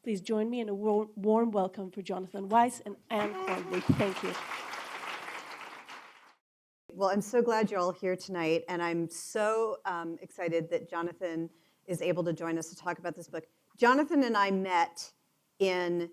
Please join me in a warm welcome for Jonathan Weiss and Anne Hornby. Thank you. Well, I'm so glad you're all here tonight, and I'm so excited that Jonathan is able to join us to talk about this book. Jonathan and I met in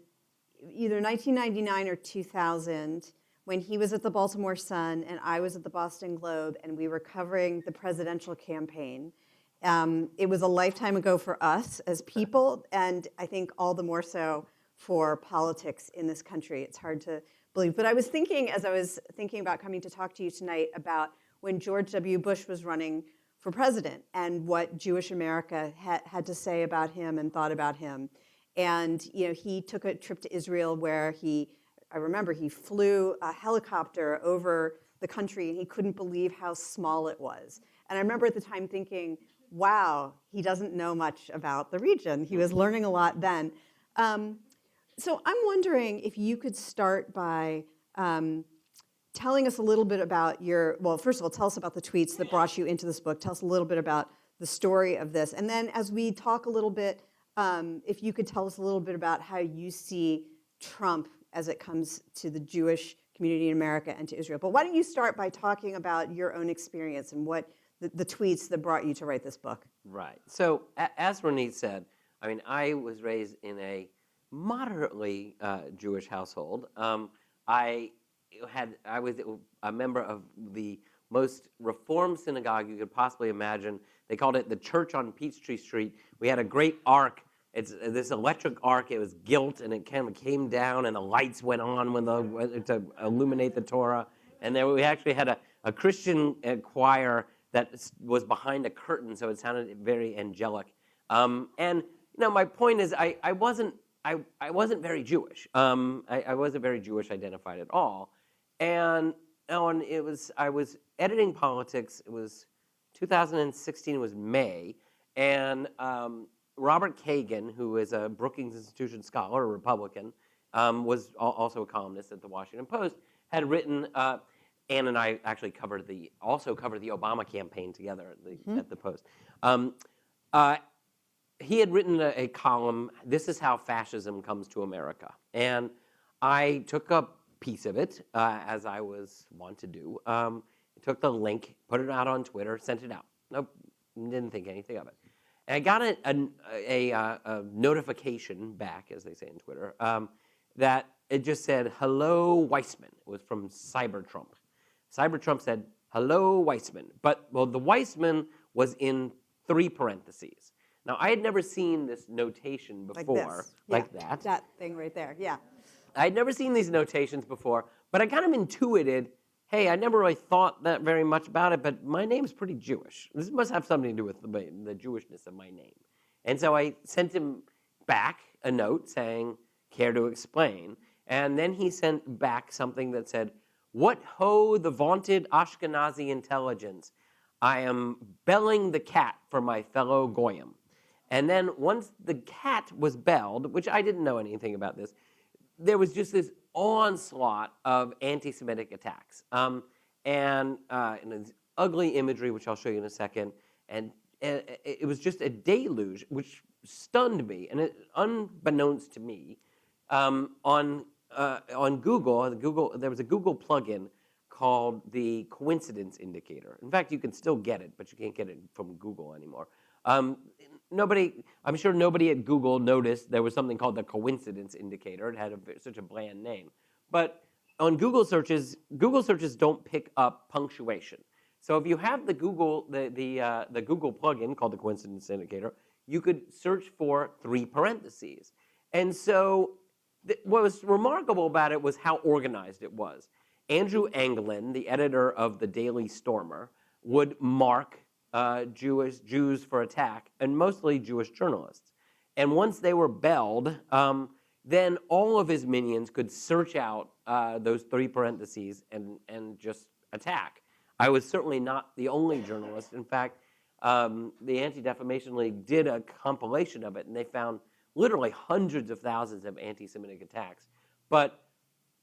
either 1999 or 2000 when he was at the Baltimore Sun and I was at the Boston Globe, and we were covering the presidential campaign. It was a lifetime ago for us as people, and I think all the more so for politics in this country. It's hard to believe. But I was thinking, as I was thinking about coming to talk to you tonight, about when George W. Bush was running for president and what Jewish America had to say about him and thought about him. And he took a trip to Israel where I remember he flew a helicopter over the country and he couldn't believe how small it was. And I remember at the time thinking, wow, he doesn't know much about the region. He was learning a lot then. So I'm wondering if you could start by telling us a little bit about well, first of all, tell us about the tweets that brought you into this book. Tell us a little bit about the story of this. And then as we talk a little bit, if you could tell us a little bit about how you see Trump as it comes to the Jewish community in America and to Israel. But why don't you start by talking about your own experience and what the tweets that brought you to write this book? Right. So as Renee said, I mean, I was raised in a moderately Jewish household. I was a member of the most reformed synagogue you could possibly imagine. They called it the Church on Peachtree Street. We had a great ark. It's this electric ark. It was gilt, and it kind of came down, and the lights went on to illuminate the Torah. And then we actually had a Christian choir that was behind a curtain, so it sounded very angelic. And my point is, I wasn't very Jewish. I wasn't very Jewish identified at all. And I was editing politics. It was 2016. It was May, and Robert Kagan, who is a Brookings Institution scholar, a Republican, was also a columnist at the Washington Post, had written. Ann and I actually also covered the Obama campaign together at the Post. He had written a column, "This is how fascism comes to America." And I took a piece of it, as I was wont to do. Took the link, put it out on Twitter, sent it out. Nope, didn't think anything of it. And I got a notification back, as they say in Twitter, that it just said, "Hello, Weisman." It was from Cybertrump. Cybertrump said, "Hello, Weisman." But, well, the Weisman was in 3 parentheses. Now, I had never seen this notation before. Like that. That thing right there, yeah. I had never seen these notations before, but I kind of intuited, hey, I never really thought that very much about it, but my name's pretty Jewish. This must have something to do with the Jewishness of my name. And so I sent him back a note saying, "Care to explain?" And then he sent back something that said, "What ho the vaunted Ashkenazi intelligence? I am belling the cat for my fellow Goyim." And then once the cat was belled, which I didn't know anything about this, there was just this onslaught of anti-Semitic attacks. And this ugly imagery, which I'll show you in a second. And it was just a deluge, which stunned me. And unbeknownst to me, on Google, there was a Google plugin called the coincidence indicator. In fact, you can still get it, but you can't get it from Google anymore. I'm sure nobody at Google noticed there was something called the coincidence indicator. It had such a bland name. But on Google searches don't pick up punctuation. So if you have the Google plugin called the coincidence indicator, you could search for 3 parentheses. And so what was remarkable about it was how organized it was. Andrew Anglin, the editor of the Daily Stormer, would mark Jews for attack, and mostly Jewish journalists. And once they were belled, then all of his minions could search out those 3 parentheses and just attack. I was certainly not the only journalist. In fact, the Anti-Defamation League did a compilation of it, and they found literally hundreds of thousands of anti-Semitic attacks. But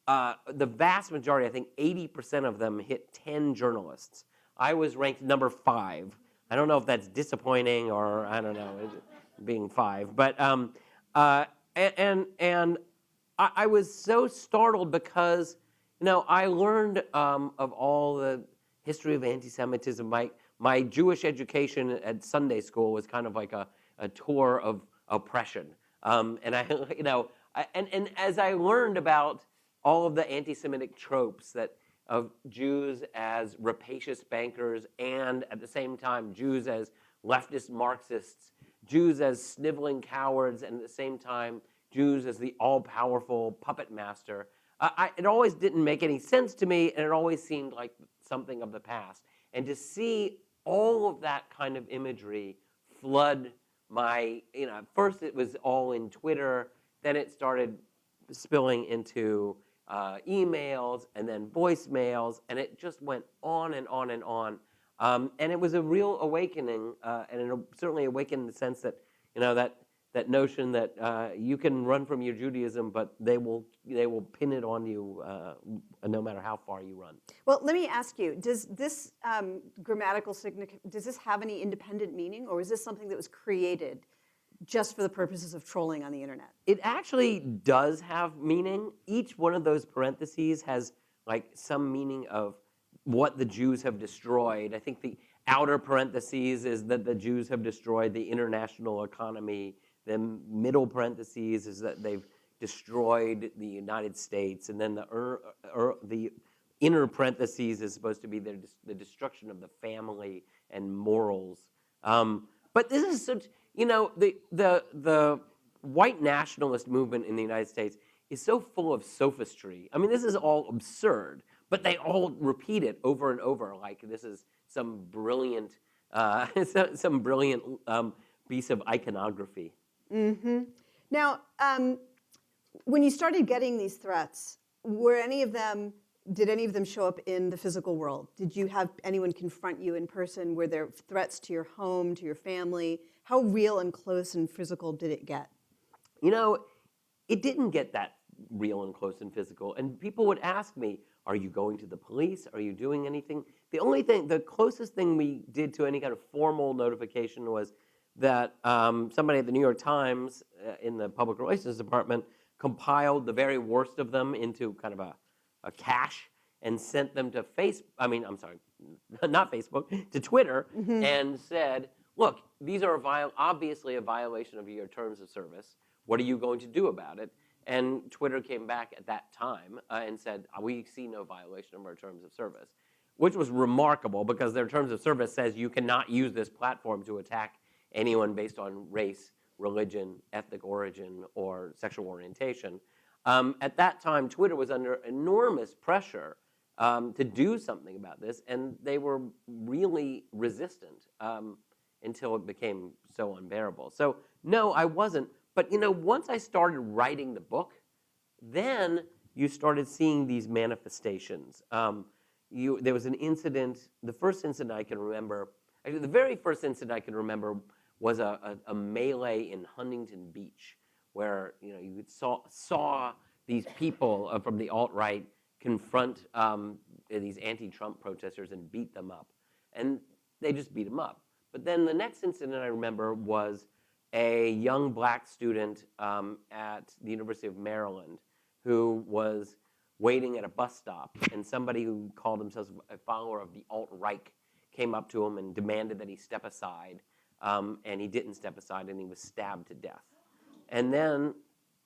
the vast majority, I think 80% of them, hit 10 journalists. I was ranked number 5. I don't know if that's disappointing or, I don't know, being 5. But and I was so startled because, I learned of all the history of anti-Semitism. My Jewish education at Sunday school was kind of like a tour of oppression. And and as I learned about all of the anti-Semitic tropes of Jews as rapacious bankers, and at the same time Jews as leftist Marxists, Jews as sniveling cowards, and at the same time Jews as the all-powerful puppet master, it always didn't make any sense to me, and it always seemed like something of the past. And to see all of that kind of imagery flood my, at first it was all in Twitter, then it started spilling into emails and then voicemails, and it just went on and on and on. And it was a real awakening, and it certainly awakened in the sense that, that notion that you can run from your Judaism, but they will pin it on you no matter how far you run. Well, let me ask you: does this grammatical significance, does this have any independent meaning, or is this something that was created just for the purposes of trolling on the internet? It actually does have meaning. Each one of those parentheses has like some meaning of what the Jews have destroyed. I think the outer parentheses is that the Jews have destroyed the international economy. The middle parentheses is that they've destroyed the United States, and then the inner parentheses is supposed to be the destruction of the family and morals. But this is such, the white nationalist movement in the United States is so full of sophistry. I mean, this is all absurd, but they all repeat it over and over, like this is some brilliant, piece of iconography. Mm-hmm. Now, when you started getting these threats, did any of them show up in the physical world? Did you have anyone confront you in person? Were there threats to your home, to your family? How real and close and physical did it get? It didn't get that real and close and physical. And people would ask me, are you going to the police? Are you doing anything? The closest thing we did to any kind of formal notification was that somebody at the New York Times in the public relations department compiled the very worst of them into kind of a cache and sent them to to Twitter, Mm-hmm. and said, look, these are obviously a violation of your terms of service. What are you going to do about it? And Twitter came back at that time and said, we see no violation of our terms of service, which was remarkable because their terms of service says you cannot use this platform to attack anyone based on race, religion, ethnic origin, or sexual orientation. At that time, Twitter was under enormous pressure to do something about this, and they were really resistant until it became so unbearable. So no, I wasn't. But once I started writing the book, then you started seeing these manifestations. There was an incident, the first incident I can remember, actually the very first incident I can remember was a melee in Huntington Beach, where you saw these people from the alt-right confront these anti-Trump protesters and beat them up. And they just beat them up. But then the next incident I remember was a young black student at the University of Maryland who was waiting at a bus stop, and somebody who called himself a follower of the alt-right came up to him and demanded that he step aside, and he didn't step aside, and he was stabbed to death. And then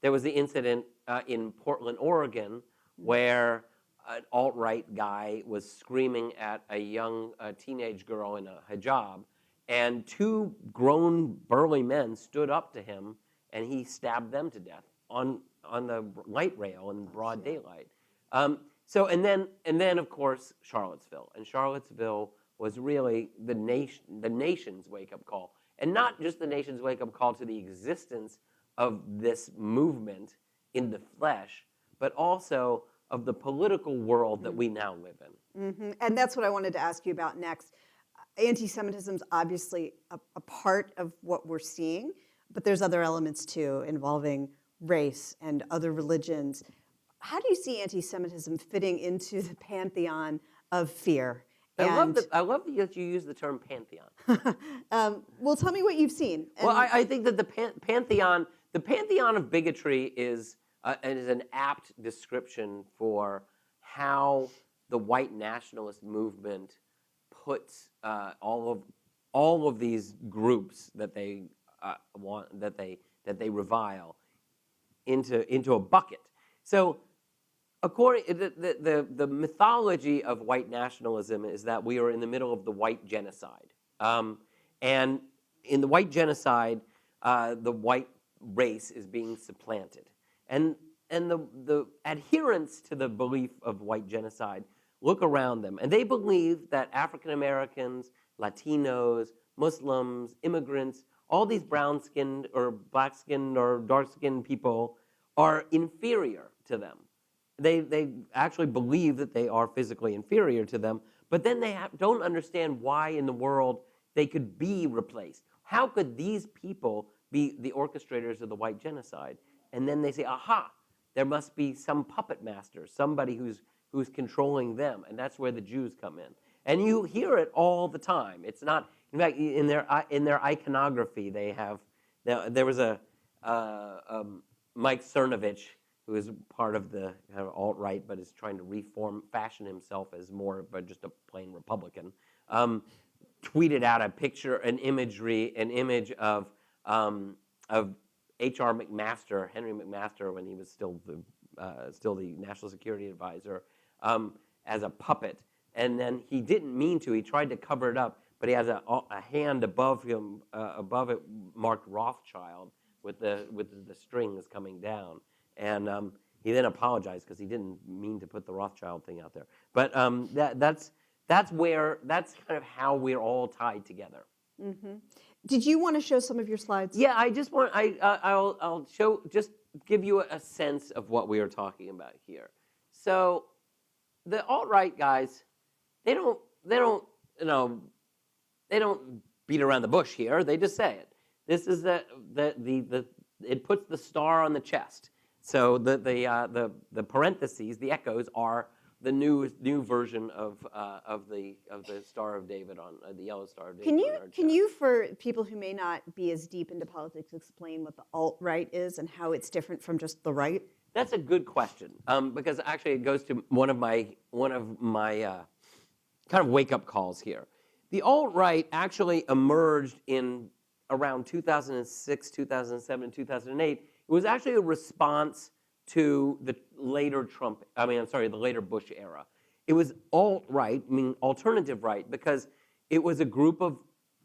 there was the incident in Portland, Oregon, where an alt-right guy was screaming at a young teenage girl in a hijab, and two grown, burly men stood up to him, and he stabbed them to death on the light rail in broad daylight. And then of course Charlottesville, and Charlottesville was really the nation's wake-up call, and not just the nation's wake-up call to the existence of this movement in the flesh, but also of the political world that we now live in. Mm-hmm. And that's what I wanted to ask you about next. Anti-Semitism is obviously a part of what we're seeing, but there's other elements too involving race and other religions. How do you see anti-Semitism fitting into the pantheon of fear? I love that you use the term pantheon. Well, tell me what you've seen. Well, I think that the pantheon, the pantheon of bigotry is an apt description for how the white nationalist movement puts all of these groups that they that they revile into a bucket. So, according the mythology of white nationalism is that we are in the middle of the white genocide, and in the white genocide, the white race is being supplanted, and the adherents to the belief of white genocide look around them, and they believe that African Americans, Latinos, Muslims, immigrants, all these brown-skinned or black-skinned or dark-skinned people are inferior to them. They actually believe that they are physically inferior to them, but then they don't understand why in the world they could be replaced. How could these people be the orchestrators of the white genocide? And then they say, aha, there must be some puppet master, somebody who's controlling them, and that's where the Jews come in. And you hear it all the time. It's not, in fact, in their iconography, they have, there was a Mike Cernovich, who is part of the kind of alt-right, but is trying to fashion himself as more of just a plain Republican, tweeted out a picture, an image of H.R. McMaster, Henry McMaster, when he was still the National Security Advisor, as a puppet. And then he didn't mean to. He tried to cover it up, but he has a hand above him, above it, marked Rothschild, with the strings coming down. And he then apologized because he didn't mean to put the Rothschild thing out there. But that's kind of how we're all tied together. Mm-hmm. Did you want to show some of your slides? Yeah, I just want I'll just give you a sense of what we are talking about here. So the alt-right guys, they don't beat around the bush here. They just say it. This is it puts the star on the chest. So the parentheses, the echoes, are the new version of the Star of David on the yellow Star of David. Can you, for people who may not be as deep into politics, explain what the alt-right is and how it's different from just the right? That's a good question, because actually it goes to one of my kind of wake-up calls here. The alt-right actually emerged in around 2006, 2007, 2008. It was actually a response to the later the later Bush era. It was alt-right, meaning alternative right, because it was a group of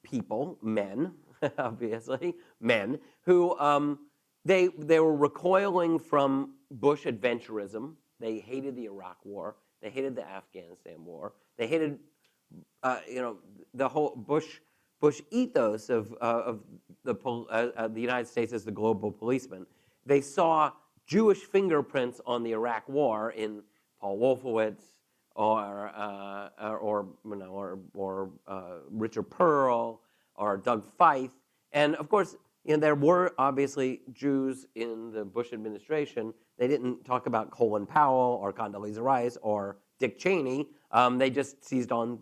people, men, obviously, men, who they were recoiling from Bush adventurism. They hated the Iraq War. They hated the Afghanistan War. They hated, the whole Bush ethos of the United States as the global policeman. They saw Jewish fingerprints on the Iraq War in Paul Wolfowitz or Richard Pearl or Doug Feith, and of course, there were obviously Jews in the Bush administration. They didn't talk about Colin Powell or Condoleezza Rice or Dick Cheney. They just seized on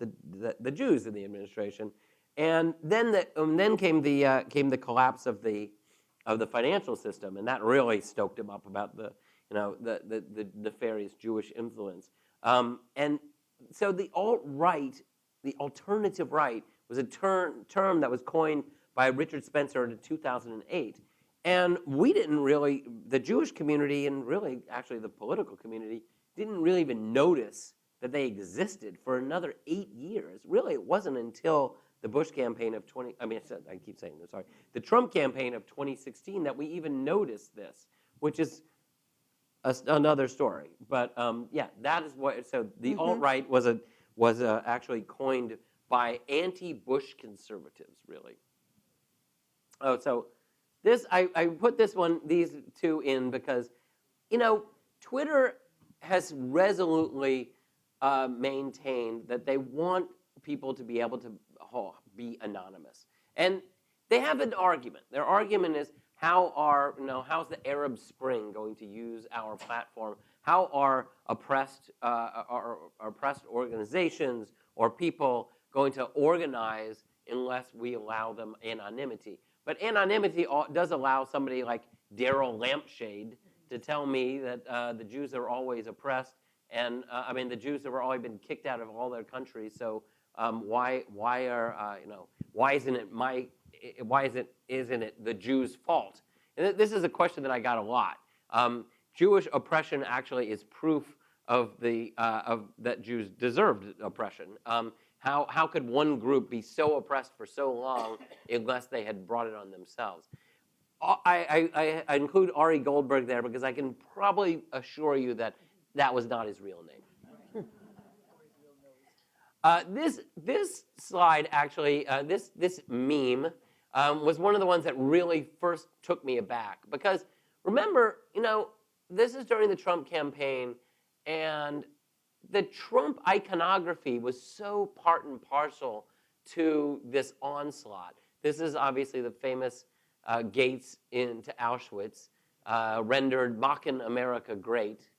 the Jews in the administration, and then came the collapse of the financial system, and that really stoked him up about the nefarious Jewish influence. And so the alt-right, the alternative right, was a term that was coined by Richard Spencer in 2008. And we didn't really, the Jewish community and really actually the political community, didn't really even notice that they existed for another 8 years. Really, it wasn't until the Bush campaign of the Trump campaign of 2016 that we even noticed this, which is another story. But yeah, that is what, so the alt-right was actually coined by anti-Bush conservatives, really. Oh, so this, I put these two in because, Twitter has resolutely maintained that they want people to be able to be anonymous. And they have an argument. Their argument is, how's the Arab Spring going to use our platform? How are oppressed organizations or people going to organize unless we allow them anonymity? But anonymity does allow somebody like Daryl Lampshade to tell me that the Jews are always oppressed, and the Jews have always been kicked out of all their countries. So why isn't it the Jews' fault? And this is a question that I got a lot. Jewish oppression actually is proof of that Jews deserved oppression. How could one group be so oppressed for so long unless they had brought it on themselves? I include Ari Goldberg there because I can probably assure you that that was not his real name. This slide actually, this meme was one of the ones that really first took me aback because remember, this is during the Trump campaign, and the Trump iconography was so part and parcel to this onslaught. This is obviously the famous gates into Auschwitz, rendered "Machen America Great."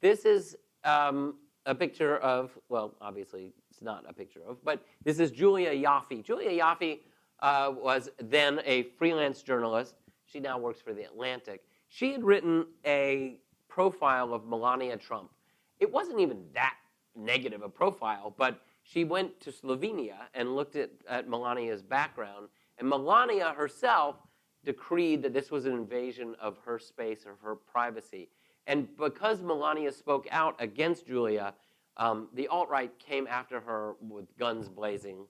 This is a picture of, well, obviously it's not a picture of, but this is Julia Yaffe. Julia Yaffe was then a freelance journalist. She now works for The Atlantic. She had written a profile of Melania Trump. It wasn't even that negative a profile, but she went to Slovenia and looked at Melania's background, and Melania herself decreed that this was an invasion of her space, of her privacy. And because Melania spoke out against Julia, the alt-right came after her with guns blazing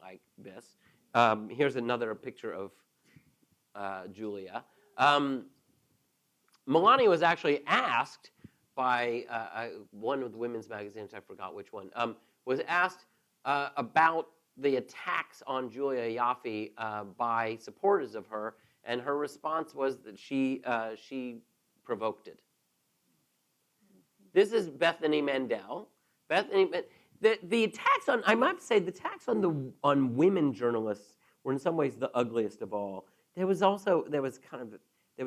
like this. Here's another picture of Julia. Melania was actually asked by one of the women's magazines, I forgot which one, was asked about the attacks on Julia Yaffe by supporters of her, and her response was that she provoked it. This is Bethenny Mandel. The attacks on, I might say, the attacks on women journalists were in some ways the ugliest of all. There was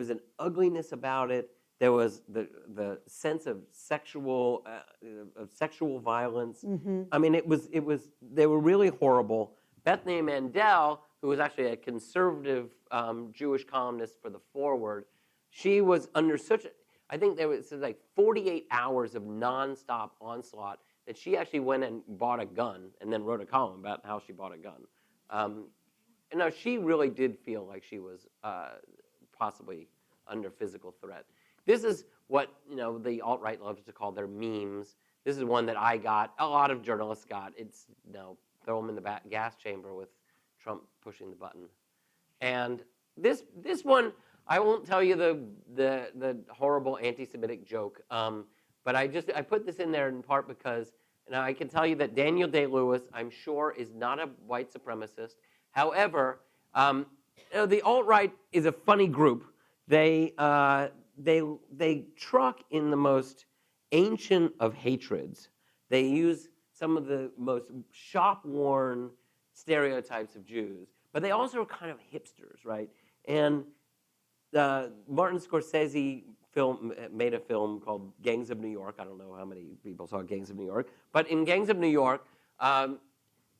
an ugliness about it. There was the sense of sexual violence. Mm-hmm. I mean, they were really horrible. Bethenny Mandel, who was actually a conservative Jewish columnist for The Forward, she was under I think there was like 48 hours of nonstop onslaught that she actually went and bought a gun and then wrote a column about how she bought a gun. And now she really did feel like she was possibly under physical threat. This is what the alt-right loves to call their memes. This is one that I got. A lot of journalists got. It's throw them in the gas chamber with Trump pushing the button. And this one, I won't tell you the horrible anti-Semitic joke, but I put this in there in part because I can tell you that Daniel Day-Lewis, I'm sure, is not a white supremacist. However, the alt-right is a funny group. They truck in the most ancient of hatreds. They use some of the most shop-worn stereotypes of Jews, but they also are kind of hipsters, right? And Martin Scorsese made a film called Gangs of New York. I don't know how many people saw Gangs of New York, but in Gangs of New York,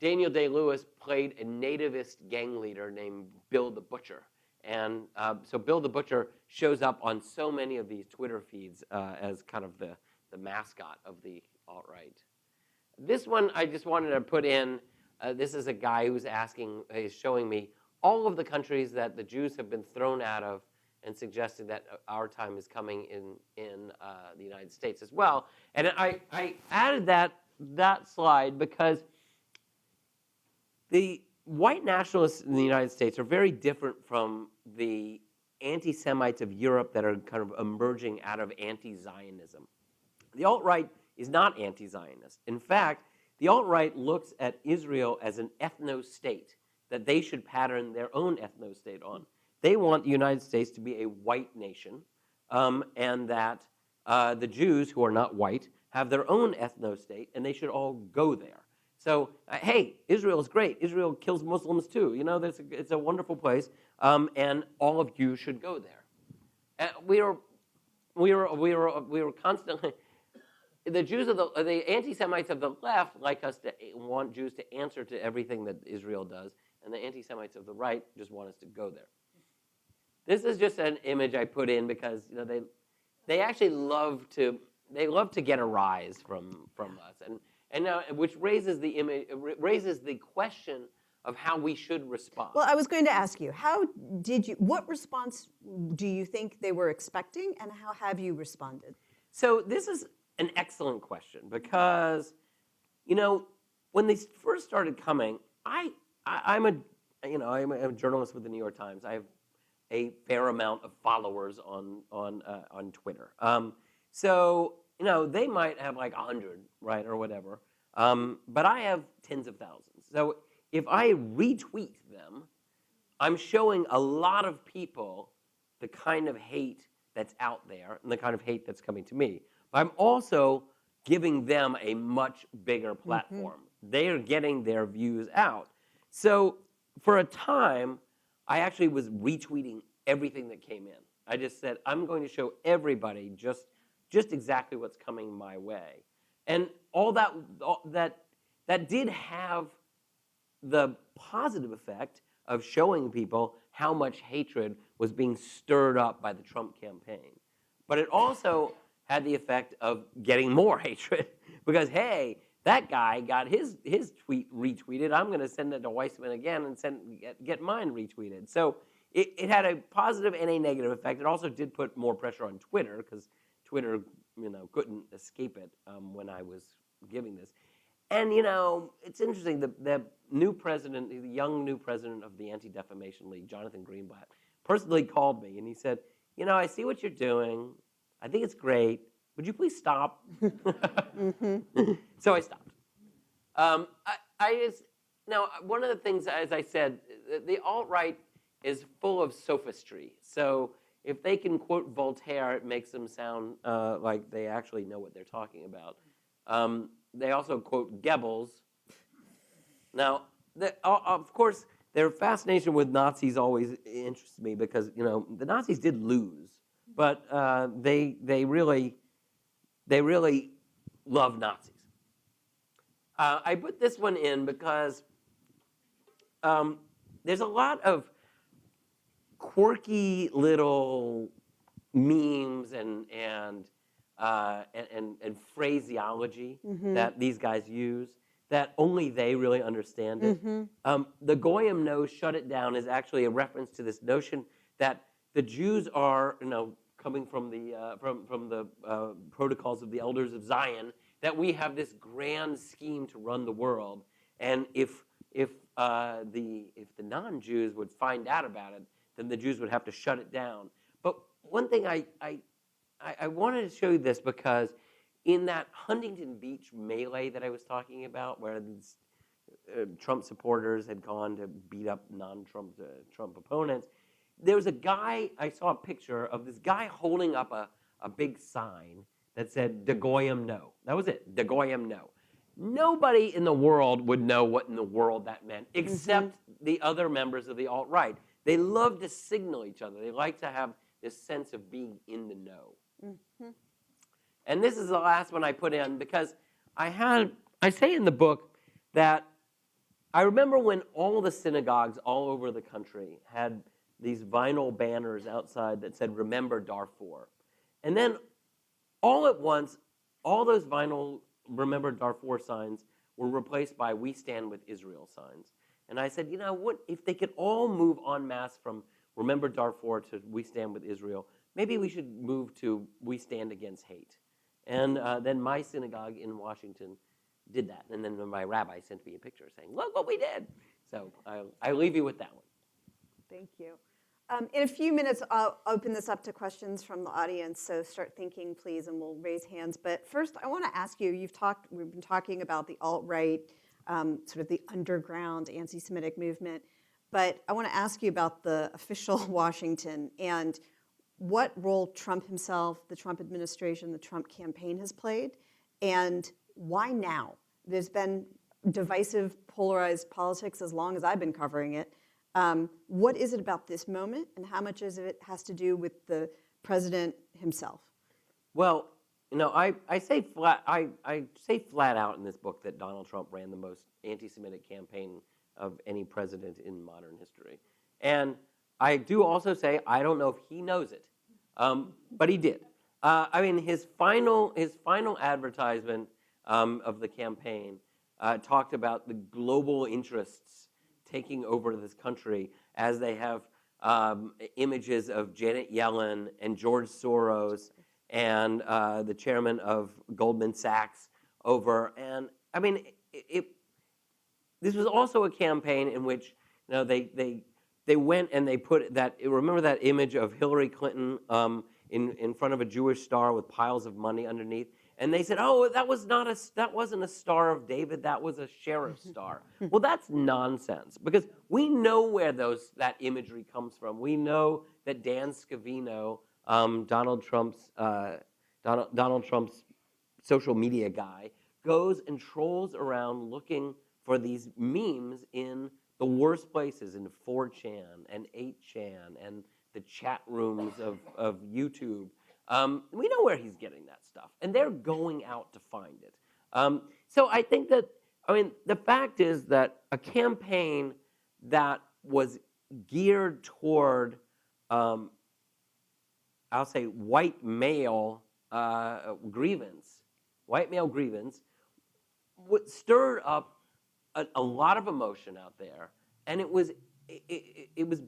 Daniel Day-Lewis played a nativist gang leader named Bill the Butcher. And so Bill the Butcher shows up on so many of these Twitter feeds as kind of the mascot of the alt-right. This one I just wanted to put in. This is a guy who's showing me all of the countries that the Jews have been thrown out of and suggesting that our time is coming in the United States as well. And I added that slide because the white nationalists in the United States are very different from the anti-Semites of Europe that are kind of emerging out of anti-Zionism. The alt-right is not anti-Zionist. In fact, the alt-right looks at Israel as an ethno-state that they should pattern their own ethno-state on. They want the United States to be a white nation, and that the Jews, who are not white, have their own ethno-state, and they should all go there. So, hey, Israel is great. Israel kills Muslims too. It's a wonderful place, and all of you should go there. We were constantly. The Jews the anti-Semites of the left like us to want Jews to answer to everything that Israel does, and the anti-Semites of the right just want us to go there. This is just an image I put in because they actually love to get a rise from us, and now which raises the question of how we should respond. Well, I was going to ask you, what response do you think they were expecting, and how have you responded? So this is an excellent question because, when they first started coming, I'm a journalist with the New York Times. I have a fair amount of followers on Twitter. So they might have like 100, right, or whatever. But I have tens of thousands. So if I retweet them, I'm showing a lot of people the kind of hate that's out there and the kind of hate that's coming to me. But I'm also giving them a much bigger platform. They are getting their views out. So for a time, I actually was retweeting everything that came in. I just said, I'm going to show everybody just exactly what's coming my way. And all that did have the positive effect of showing people how much hatred was being stirred up by the Trump campaign. But it also had the effect of getting more hatred because, hey, that guy got his tweet retweeted. I'm going to send it to Weisman again and get mine retweeted. So it had a positive and a negative effect. It also did put more pressure on Twitter because Twitter, couldn't escape it when I was giving this. And, it's interesting, the new president, the young new president of the Anti-Defamation League, Jonathan Greenblatt, personally called me and he said, I see what you're doing. I think it's great. Would you please stop? So I stopped. Now, one of the things, as I said, the alt-right is full of sophistry. So if they can quote Voltaire, it makes them sound like they actually know what they're talking about. They also quote Goebbels. Now, of course, their fascination with Nazis always interests me because the Nazis did lose, but they really love Nazis. I put this one in because there's a lot of quirky little memes and phraseology that these guys use that only they really understand it. The Goyim knows shut it down is actually a reference to this notion that the Jews are, coming from the protocols of the elders of Zion, that we have this grand scheme to run the world, and if the non-Jews would find out about it, then the Jews would have to shut it down. But one thing I wanted to show you this because in that Huntington Beach melee that I was talking about, where these Trump supporters had gone to beat up non-Trump Trump opponents, there was a guy, I saw a picture of this guy holding up a big sign that said, "De Goyim no." That was it, "De Goyim no." Nobody in the world would know what in the world that meant, except the other members of the alt-right. They love to signal each other. They like to have this sense of being in the know. And this is the last one I put in because I say in the book that I remember when all the synagogues all over the country had these vinyl banners outside that said, "Remember Darfur." And then all at once, all those vinyl "Remember Darfur" signs were replaced by "We Stand with Israel" signs. And I said, what if they could all move en masse from "Remember Darfur" to "We Stand with Israel, maybe we should move to "We Stand Against Hate." And then my synagogue in Washington did that. And then my rabbi sent me a picture saying, "Look what we did." So I'll leave you with that one. Thank you. In a few minutes, I'll open this up to questions from the audience, so start thinking, please, and we'll raise hands. But first, I want to ask you, we've been talking about the alt-right, sort of the underground anti-Semitic movement, but I want to ask you about the official Washington and what role Trump himself, the Trump administration, the Trump campaign has played, and why now? There's been divisive, polarized politics as long as I've been covering it. What is it about this moment, and how much of it has to do with the president himself? Well, I say flat out in this book that Donald Trump ran the most anti-Semitic campaign of any president in modern history. And I do also say I don't know if he knows it, but he did. I mean, his final advertisement of the campaign talked about the global interests taking over this country as they have images of Janet Yellen and George Soros and the chairman of Goldman Sachs over. And I mean, this was also a campaign in which they went and they put that. Remember that image of Hillary Clinton in front of a Jewish star with piles of money underneath, and they said, "Oh, that wasn't a Star of David. That was a sheriff's star." Well, that's nonsense because we know where that imagery comes from. We know that Dan Scavino, Donald Trump's social media guy, goes and trolls around looking for these memes in the worst places, in 4chan and 8chan and the chat rooms of YouTube. We know where he's getting that stuff, and they're going out to find it. So I think that, the fact is that a campaign that was geared toward, I'll say, white male grievance, stirred up a lot of emotion out there, and it was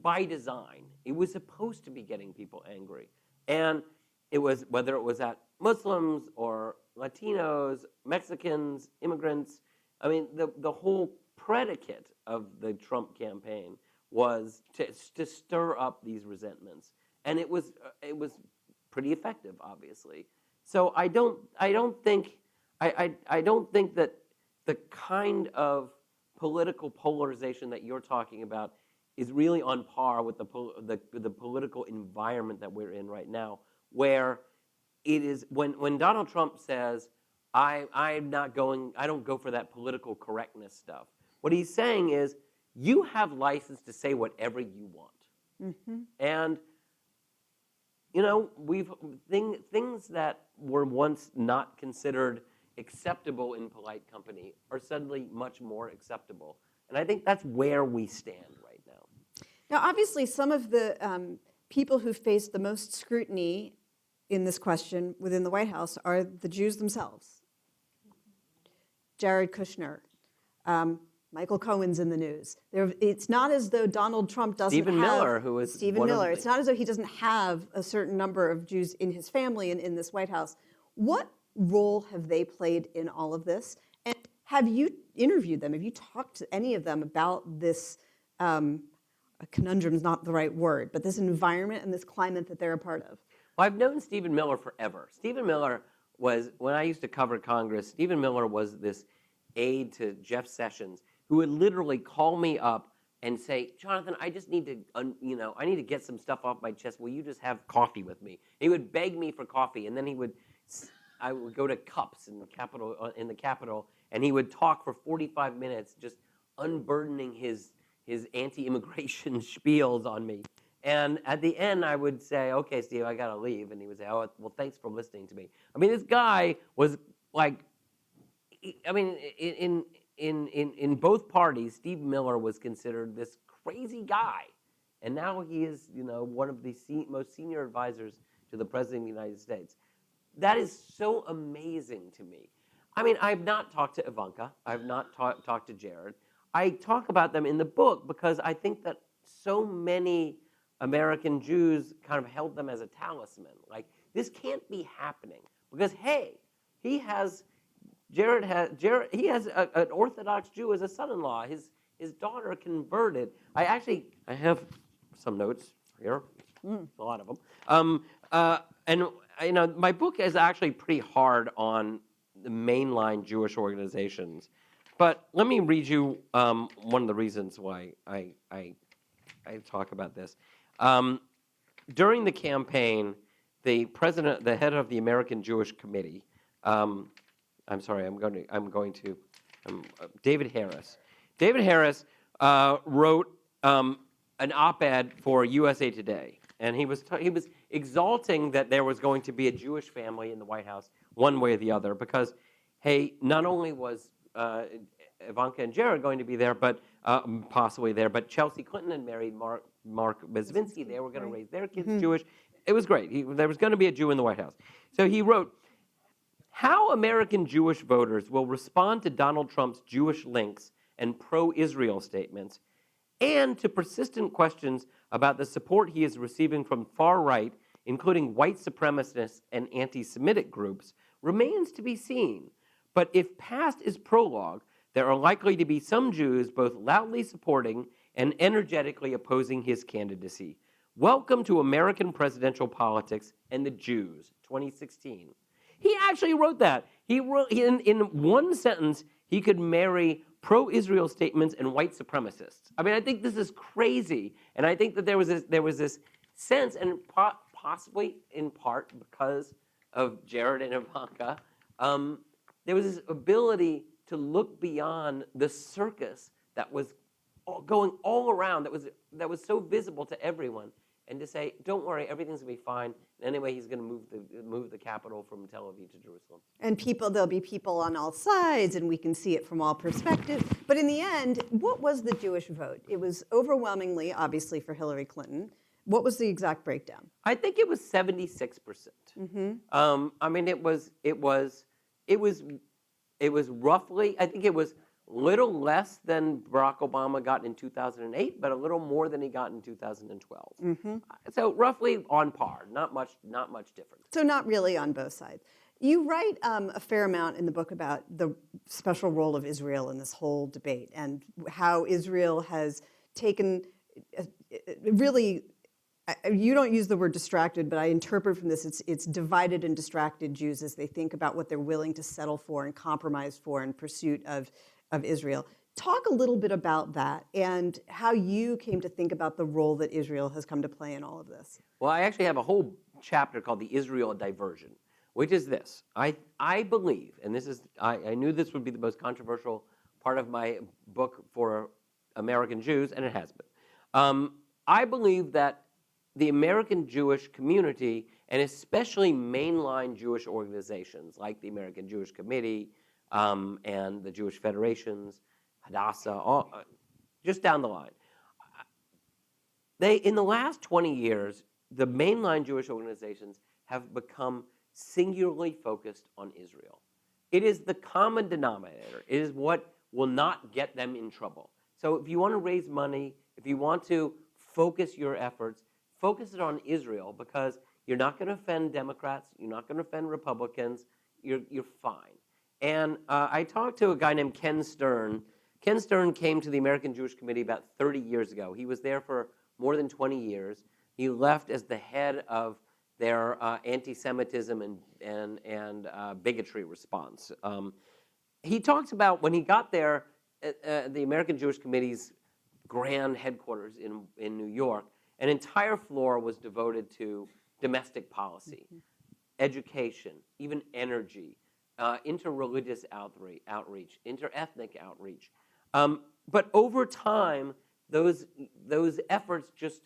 by design. It was supposed to be getting people angry, and it was, whether it was at Muslims or Latinos, Mexicans, immigrants. I mean, the whole predicate of the Trump campaign was to stir up these resentments, and it was pretty effective, obviously. So I don't think that the kind of political polarization that you're talking about is really on par with the political environment that we're in right now, where it is when Donald Trump says, I don't go for that political correctness stuff. What he's saying is, you have license to say whatever you want. Mm-hmm. And things that were once not considered acceptable in polite company are suddenly much more acceptable. And I think that's where we stand right now. Now, obviously, some of the people who face the most scrutiny in this question within the White House are the Jews themselves. Jared Kushner, Michael Cohen's in the news. It's not as though Donald Trump doesn't have... Stephen Miller, who is Stephen Miller. It's not as though he doesn't have a certain number of Jews in his family and in this White House. What role have they played in all of this? And have you interviewed them? Have you talked to any of them about this, a conundrum is not the right word, but this environment and this climate that they're a part of? Well, I've known Stephen Miller forever. Stephen Miller was, when I used to cover Congress, Stephen Miller was this aide to Jeff Sessions who would literally call me up and say, Jonathan, I just need to, I need to get some stuff off my chest. Will you just have coffee with me? And he would beg me for coffee, and then I would go to Cups in the Capitol, and he would talk for 45 minutes, just unburdening his anti-immigration spiels on me. And at the end, I would say, okay, Steve, I got to leave. And he would say, oh, well, thanks for listening to me. I mean, this guy was like, in both parties, Steve Miller was considered this crazy guy. And now he is, one of the most senior advisors to the President of the United States. That is so amazing to me. I mean, I've not talked to Ivanka. I've not talked to Jared. I talk about them in the book because I think that so many American Jews kind of held them as a talisman. Like, this can't be happening because, hey, Jared has an Orthodox Jew as a son-in-law. His daughter converted. I have some notes here, a lot of them. And my book is actually pretty hard on the mainline Jewish organizations. But let me read you one of the reasons why I talk about this. During the campaign, the head of the American Jewish Committee, David Harris. David Harris wrote an op-ed for USA Today, and he was exalting that there was going to be a Jewish family in the White House, one way or the other, because, hey, not only was Ivanka and Jared going to be there, but possibly there, but Chelsea Clinton had married Mark Bezvinsky. They were going to right. raise their kids Jewish. It was great. There was going to be a Jew in the White House. So he wrote, how American Jewish voters will respond to Donald Trump's Jewish links and pro-Israel statements, and to persistent questions about the support he is receiving from far right, including white supremacists and anti-Semitic groups, remains to be seen. But if past is prologue, there are likely to be some Jews both loudly supporting and energetically opposing his candidacy. Welcome to American presidential politics and the Jews, 2016. He actually wrote that. He wrote in one sentence, he could marry pro-Israel statements and white supremacists. I mean, I think this is crazy, and I think that there was this sense, and possibly in part because of Jared and Ivanka, there was this ability to look beyond the circus that was going all around, that was so visible to everyone, and to say, don't worry, everything's going to be fine. And anyway, he's going to move the capital from Tel Aviv to Jerusalem. And there'll be people on all sides, and we can see it from all perspectives. But in the end, what was the Jewish vote? It was overwhelmingly, obviously, for Hillary Clinton. What was the exact breakdown? I think it was 76%. I mean, it was roughly, I think it was little less than Barack Obama got in 2008, but a little more than he got in 2012. So roughly on par, not much different. So not really on both sides. You write a fair amount in the book about the special role of Israel in this whole debate, and how Israel has taken really, you don't use the word distracted, but I interpret from this, it's divided and distracted Jews as they think about what they're willing to settle for and compromise for in pursuit of Israel. Talk a little bit about that and how you came to think about the role that Israel has come to play in all of this. Well, I actually have a whole chapter called the Israel Diversion, which is this. I believe, and this is, I knew this would be the most controversial part of my book for American Jews, and it has been. I believe that the American Jewish community, and especially mainline Jewish organizations like the American Jewish Committee, and the Jewish Federations, Hadassah, just down the line. In the last 20 years, the mainline Jewish organizations have become singularly focused on Israel. It is the common denominator. It is what will not get them in trouble. So if you want to raise money, if you want to focus your efforts, focus it on Israel, because you're not going to offend Democrats, you're not going to offend Republicans, you're fine. And I talked to a guy named Ken Stern. Ken Stern came to the American Jewish Committee about 30 years ago. He was there for more than 20 years. He left as the head of their anti-Semitism and bigotry response. He talks about when he got there, the American Jewish Committee's grand headquarters in New York, an entire floor was devoted to domestic policy, education, even energy, interreligious outreach, interethnic outreach. But over time, those efforts just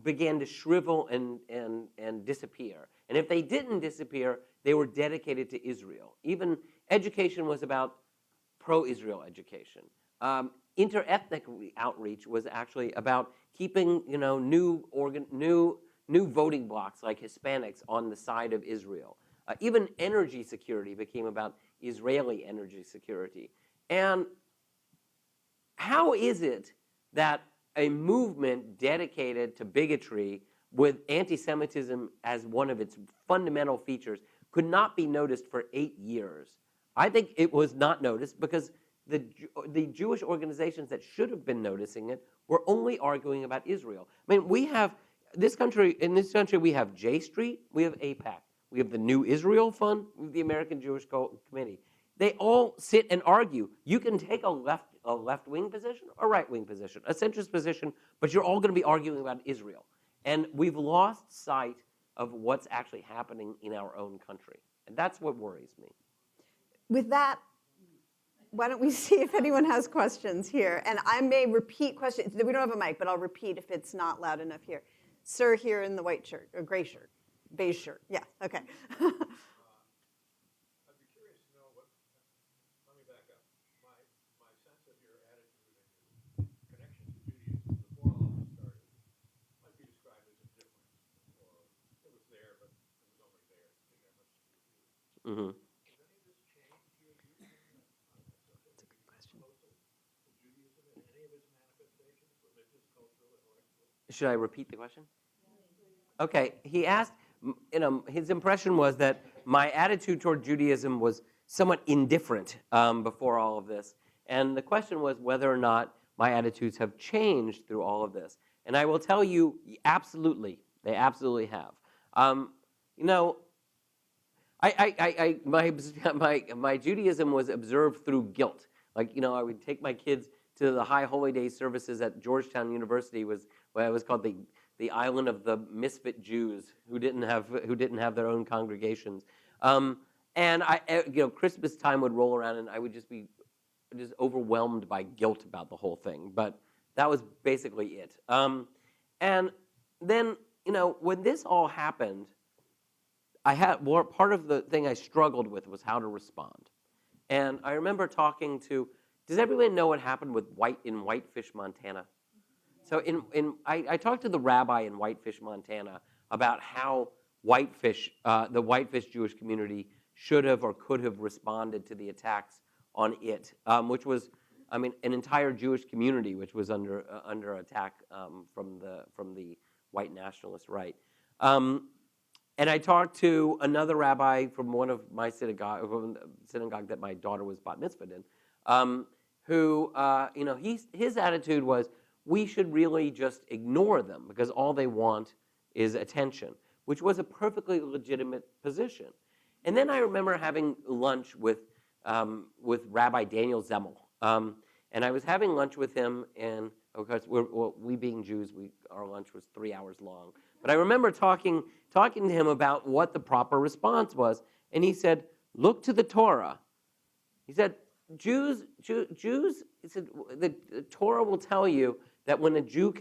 began to shrivel and disappear. And if they didn't disappear, they were dedicated to Israel. Even education was about pro-Israel education. Interethnic outreach was actually about keeping new voting blocks like Hispanics on the side of Israel. Even energy security became about Israeli energy security. And how is it that a movement dedicated to bigotry with anti-Semitism as one of its fundamental features could not be noticed for 8 years? I think it was not noticed because the Jewish organizations that should have been noticing it were only arguing about Israel. I mean, in this country we have J Street, we have AIPAC. We have the New Israel Fund, we have the American Jewish Committee. They all sit and argue. You can take a left-wing position or right-wing position, a centrist position, but you're all going to be arguing about Israel. And we've lost sight of what's actually happening in our own country. And that's what worries me. With that, why don't we see if anyone has questions here? And I may repeat questions. We don't have a mic, but I'll repeat if it's not loud enough here. Sir here in the white shirt, or gray shirt. Beige shirt, yeah, okay. I'd be curious to know let me back up. My sense of your attitude and your connection to Judaism before all of this started Mm-hmm. Should I repeat the question? Okay, he asked, his impression was that my attitude toward Judaism was somewhat indifferent before all of this. And the question was whether or not my attitudes have changed through all of this. And I will tell you, absolutely, they absolutely have. You know, my Judaism was observed through guilt. Like, you know, I would take my kids to the High Holy Day services at Georgetown University, was what it was called the island of the misfit Jews who didn't have their own congregations. And Christmas time would roll around, and I would just be overwhelmed by guilt about the whole thing. But that was basically it. And then, you know, when this all happened, part of the thing I struggled with was how to respond. And I remember talking to, does everyone know what happened with in Whitefish, Montana? So I talked to the rabbi in Whitefish, Montana, about how the Whitefish Jewish community should have or could have responded to the attacks on it, which was, I mean, an entire Jewish community which was under attack from the white nationalist right. And I talked to another rabbi from one of my synagogue that my daughter was bat mitzvahed in, who, his attitude was, we should really just ignore them because all they want is attention, which was a perfectly legitimate position. And then I remember having lunch with Rabbi Daniel Zemel, and I was having lunch with him, and of course, we being Jews, our lunch was 3 hours long. But I remember talking to him about what the proper response was, and he said, "Look to the Torah." He said, Jews. He said, the Torah will tell you that when a Jew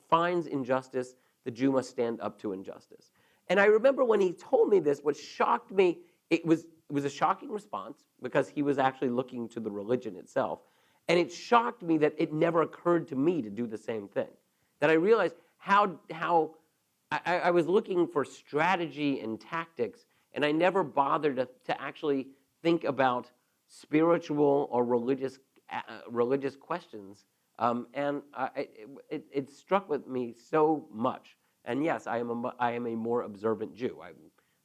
finds injustice, the Jew must stand up to injustice. And I remember when he told me this, what shocked me, it was a shocking response because he was actually looking to the religion itself. And it shocked me that it never occurred to me to do the same thing. That I realized how I was looking for strategy and tactics, and I never bothered to actually think about spiritual or religious questions. And it struck with me so much. And yes, I am a more observant Jew.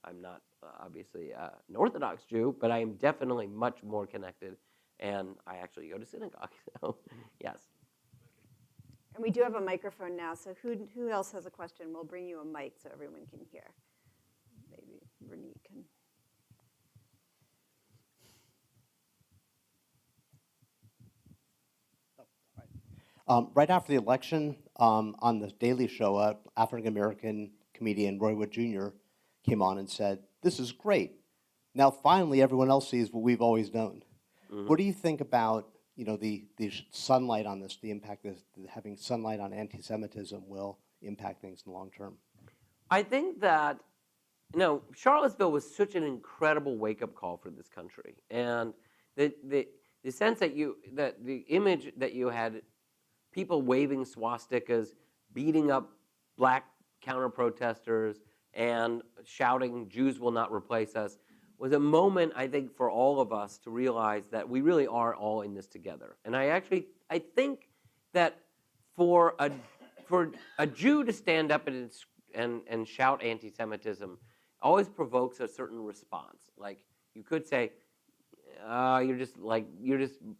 I'm not obviously an Orthodox Jew, but I am definitely much more connected. And I actually go to synagogue. So yes. And we do have a microphone now, so who else has a question? We'll bring you a mic so everyone can hear. Maybe Renee can. Right after the election, on the Daily Show, African-American comedian Roy Wood Jr. came on and said, "This is great. Now finally everyone else sees what we've always known." Mm-hmm. What do you think about, the sunlight on this, the impact that having sunlight on anti-Semitism will impact things in the long term? I think that, Charlottesville was such an incredible wake-up call for this country. And the sense that the image that you had, people waving swastikas, beating up black counter-protesters, and shouting, "Jews will not replace us," was a moment, I think, for all of us to realize that we really are all in this together. And I think that for a Jew to stand up and shout anti-Semitism always provokes a certain response. Like, you could say, you're just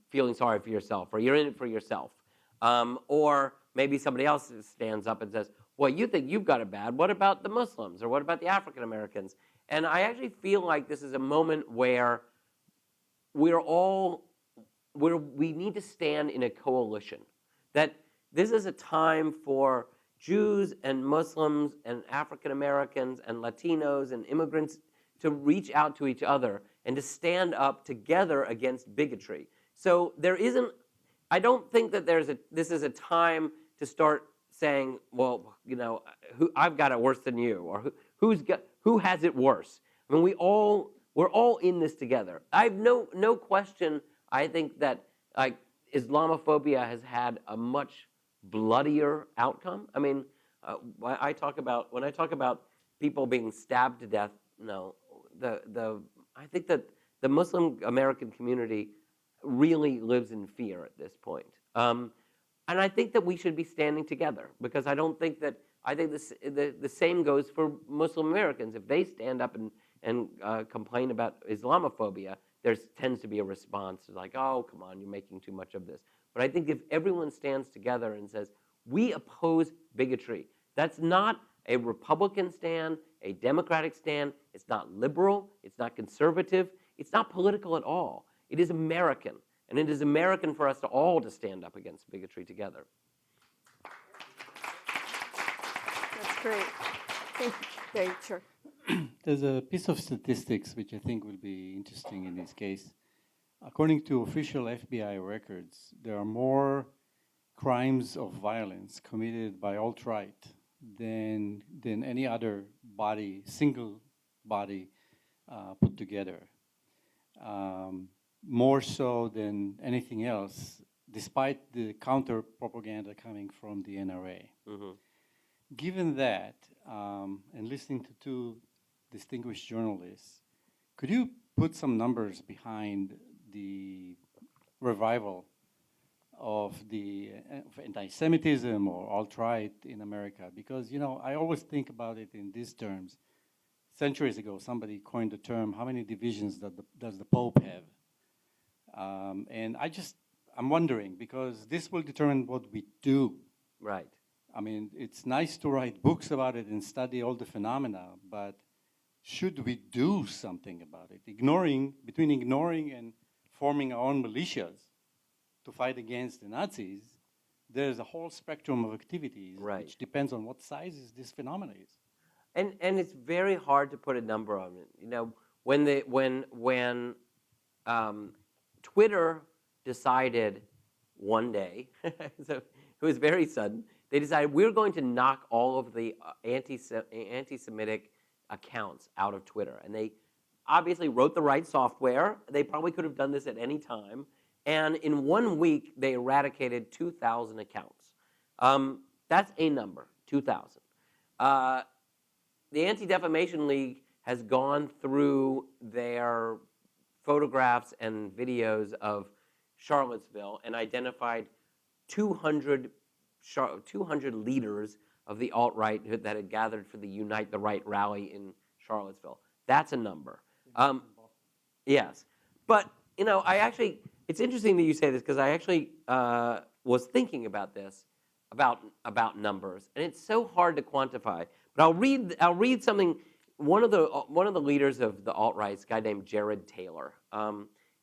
feeling sorry for yourself, or you're in it for yourself. Or maybe somebody else stands up and says, "Well, you think you've got it bad. What about the Muslims? Or what about the African Americans?" And I actually feel like this is a moment where we need to stand in a coalition. That this is a time for Jews and Muslims and African Americans and Latinos and immigrants to reach out to each other and to stand up together against bigotry. So I don't think that this is a time to start saying, well, I've got it worse than you, or who has it worse. I mean, we're all in this together. I have no question. I think that Islamophobia has had a much bloodier outcome. I mean, when I talk about people being stabbed to death, the I think that the Muslim American community really lives in fear at this point. And I think that we should be standing together, because I don't think that, I think the same goes for Muslim Americans. If they stand up and complain about Islamophobia, there tends to be a response like, oh, come on, you're making too much of this. But I think if everyone stands together and says, we oppose bigotry, that's not a Republican stand, a Democratic stand, it's not liberal, it's not conservative, it's not political at all. It is American. And it is American for us all to stand up against bigotry together. That's great. Thank you. Yeah, sure. There's a piece of statistics which I think will be interesting in this case. According to official FBI records, there are more crimes of violence committed by alt-right than any other body, single body put together. More so than anything else, despite the counter propaganda coming from the NRA. Mm-hmm. Given that, and listening to two distinguished journalists, could you put some numbers behind the revival of anti-Semitism or alt-right in America? Because, you know, I always think about it in these terms. Centuries ago, somebody coined the term, how many divisions does the Pope have? And I'm wondering, because this will determine what we do. Right. I mean, it's nice to write books about it and study all the phenomena, but should we do something about it? Between ignoring and forming our own militias to fight against the Nazis, there's a whole spectrum of activities, right, which depends on what size this phenomena is. And it's very hard to put a number on it. You know, when Twitter decided one day, so it was very sudden, they decided we're going to knock all of the anti-Semitic accounts out of Twitter. And they obviously wrote the right software. They probably could have done this at any time. And in 1 week, they eradicated 2,000 accounts. That's a number, 2,000. The Anti-Defamation League has gone through their photographs and videos of Charlottesville and identified 200 leaders of the alt-right that had gathered for the Unite the Right rally in Charlottesville. That's a number. Yes. But, you know, it's interesting that you say this, because I actually was thinking about this, about numbers, and it's so hard to quantify. But I'll read something. One of the leaders of the alt-right is a guy named Jared Taylor.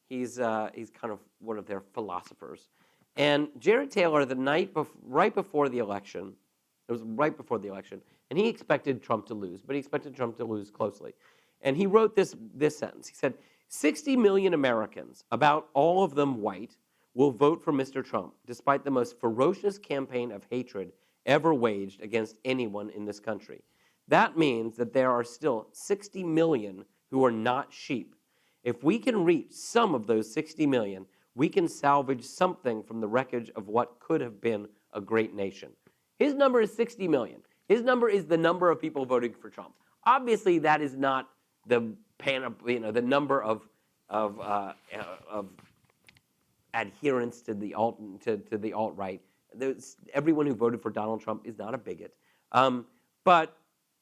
He's kind of one of their philosophers. And Jared Taylor, right before the election, it was right before the election, and he expected Trump to lose, but he expected Trump to lose closely. And he wrote this sentence. He said, 60 million Americans, about all of them white, will vote for Mr. Trump, despite the most ferocious campaign of hatred ever waged against anyone in this country. That means that there are still 60 million who are not sheep. If we can reach some of those 60 million, we can salvage something from the wreckage of what could have been a great nation. His number is 60 million. His number is the number of people voting for Trump. Obviously, that is not the the number of adherents to the alt-right. Everyone who voted for Donald Trump is not a bigot, but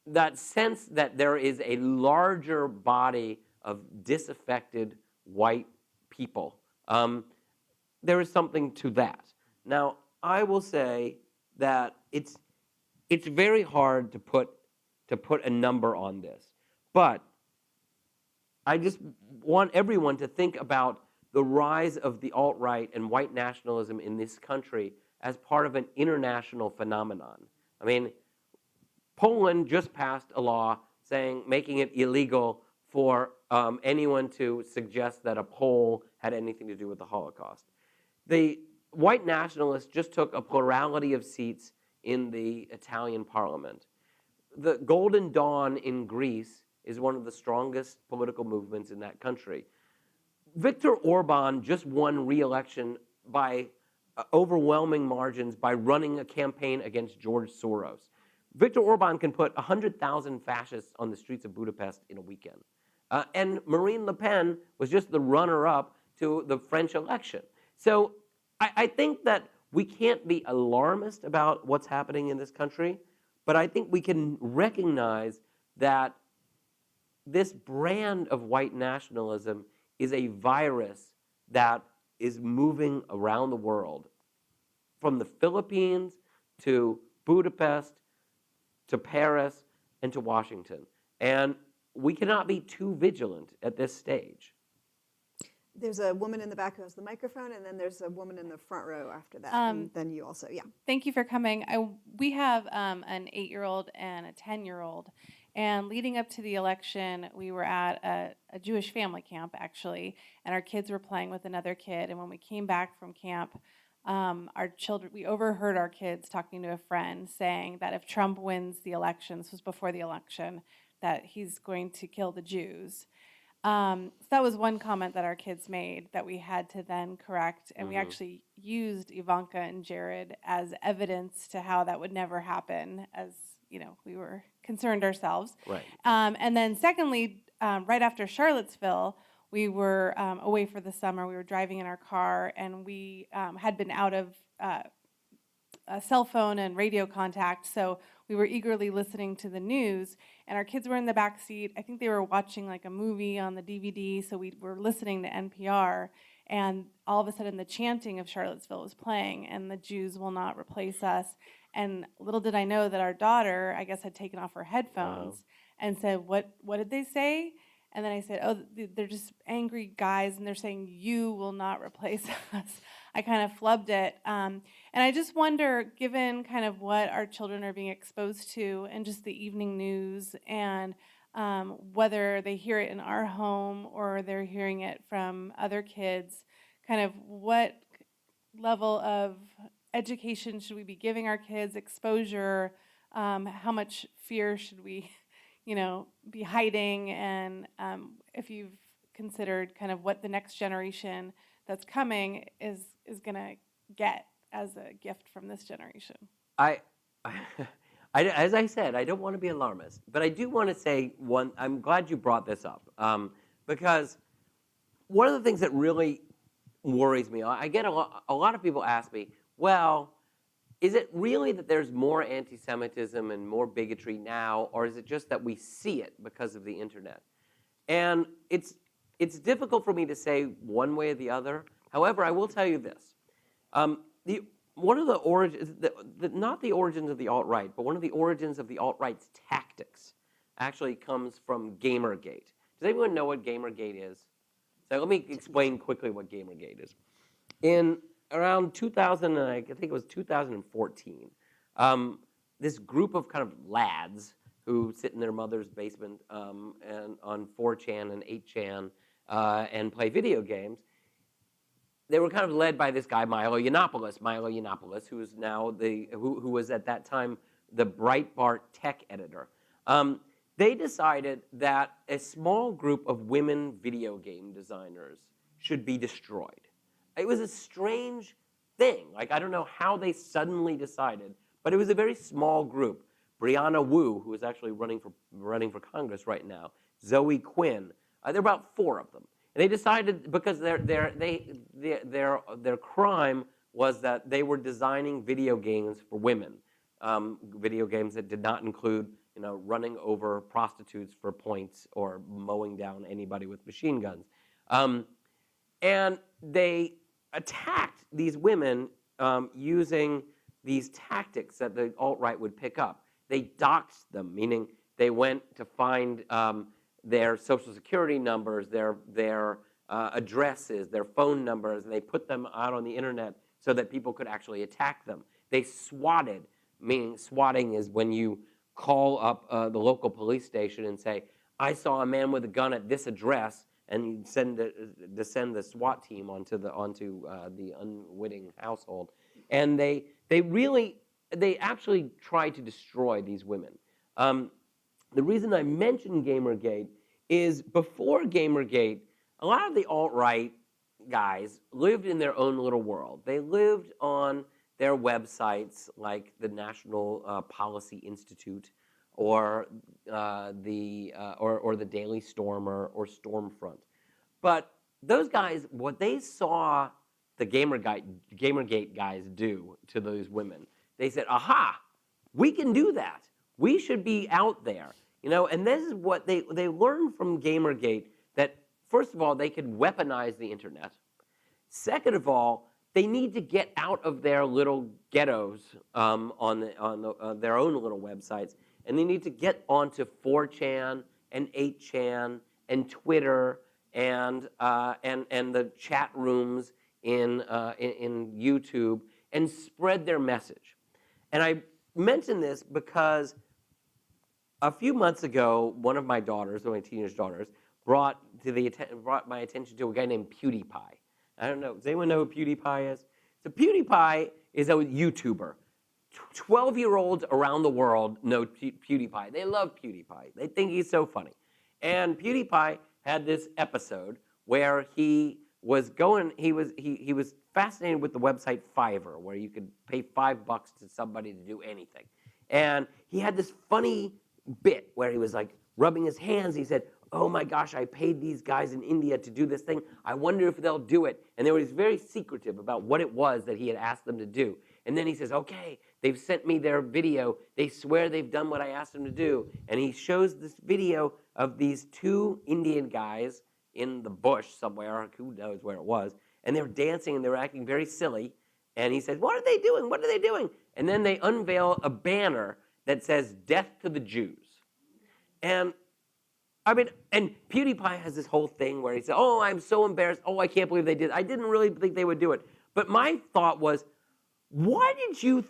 that sense that there is a larger body of disaffected white people, there is something to that. Now, I will say that it's very hard to put a number on this, but I just want everyone to think about the rise of the alt-right and white nationalism in this country as part of an international phenomenon. I mean, Poland just passed a law making it illegal for anyone to suggest that a Pole had anything to do with the Holocaust. The white nationalists just took a plurality of seats in the Italian parliament. The Golden Dawn in Greece is one of the strongest political movements in that country. Viktor Orban just won re-election by overwhelming margins by running a campaign against George Soros. Viktor Orban can put 100,000 fascists on the streets of Budapest in a weekend. And Marine Le Pen was just the runner-up to the French election. So I think that we can't be alarmist about what's happening in this country, but I think we can recognize that this brand of white nationalism is a virus that is moving around the world, from the Philippines to Budapest to Paris and to Washington. And we cannot be too vigilant at this stage. There's a woman in the back who has the microphone, and then there's a woman in the front row after that. And then you also, yeah. Thank you for coming. We have an 8-year-old and a 10-year-old. And leading up to the election, we were at a Jewish family camp, actually, and our kids were playing with another kid. And when we came back from camp, we overheard our kids talking to a friend saying that if Trump wins the election, this was before the election, that he's going to kill the Jews. So that was one comment that our kids made that we had to then correct, and we actually used Ivanka and Jared as evidence to how that would never happen, as we were concerned ourselves. Right. And then secondly, right after Charlottesville, we were away for the summer. We were driving in our car, and we had been out of cell phone and radio contact, so we were eagerly listening to the news, and our kids were in the back seat. I think they were watching like a movie on the DVD, so we were listening to NPR, and all of a sudden the chanting of Charlottesville was playing, and the Jews will not replace us. And little did I know that our daughter, I guess, had taken off her headphones and said, what did they say? And then I said, oh, they're just angry guys, and they're saying, you will not replace us. I kind of flubbed it. And I just wonder, given kind of what our children are being exposed to and just the evening news, and whether they hear it in our home or they're hearing it from other kids, kind of what level of education should we be giving our kids, exposure, how much fear should we be hiding, and if you've considered kind of what the next generation that's coming is going to get as a gift from this generation. As I said, I don't want to be alarmist, but I do want to say one. I'm glad you brought this up, because one of the things that really worries me, I get a lot of people ask me, well, is it really that there's more anti-Semitism and more bigotry now, or is it just that we see it because of the internet? And it's difficult for me to say one way or the other. However, I will tell you this. One of the origins, not the origins of the alt-right, but one of the origins of the alt-right's tactics actually comes from Gamergate. Does anyone know what Gamergate is? So let me explain quickly what Gamergate is. In around 2000, I think it was 2014, this group of kind of lads who sit in their mother's basement and on 4chan and 8chan and play video games, they were kind of led by this guy, Milo Yiannopoulos, who is now who was at that time the Breitbart tech editor. They decided that a small group of women video game designers should be destroyed. It was a strange thing. Like, I don't know how they suddenly decided, but it was a very small group. Brianna Wu, who is actually running for Congress right now, Zoe Quinn. There are about 4 of them. And they decided, because their crime was that they were designing video games for women, video games that did not include running over prostitutes for points or mowing down anybody with machine guns. And they attacked these women using these tactics that the alt-right would pick up. They doxed them, meaning they went to find their social security numbers, their addresses, their phone numbers, and they put them out on the internet so that people could actually attack them. They swatted, meaning swatting is when you call up the local police station and say, I saw a man with a gun at this address, and you send the SWAT team onto the unwitting household. And they actually tried to destroy these women. The reason I mention Gamergate is before Gamergate, a lot of the alt-right guys lived in their own little world. They lived on their websites like the National Policy Institute or the Daily Stormer or Stormfront. But those guys, what they saw the Gamergate guys do to those women, they said, aha, we can do that. We should be out there. And this is what they learned from Gamergate, that first of all, they could weaponize the internet. Second of all, they need to get out of their little ghettos on their own little websites, and they need to get onto 4chan and 8chan and Twitter and the chat rooms in YouTube and spread their message. And I mention this because a few months ago, one of my daughters, one of my teenage daughters, brought my attention to a guy named PewDiePie. I don't know. Does anyone know who PewDiePie is? So PewDiePie is a YouTuber. 12-year-olds around the world know PewDiePie. They love PewDiePie. They think he's so funny. And PewDiePie had this episode where he was fascinated with the website Fiverr, where you could pay $5 to somebody to do anything. And he had this funny bit where he was like rubbing his hands. He said, oh my gosh, I paid these guys in India to do this thing. I wonder if they'll do it. And they were very secretive about what it was that he had asked them to do. And then he says, okay, they've sent me their video. They swear they've done what I asked them to do. And he shows this video of these two Indian guys in the bush somewhere, who knows where it was, and they were dancing and they were acting very silly. And he said, what are they doing? What are they doing? And then they unveil a banner that says, death to the Jews. And and PewDiePie has this whole thing where he said, oh, I'm so embarrassed. Oh, I can't believe they did. I didn't really think they would do it. But my thought was, what did you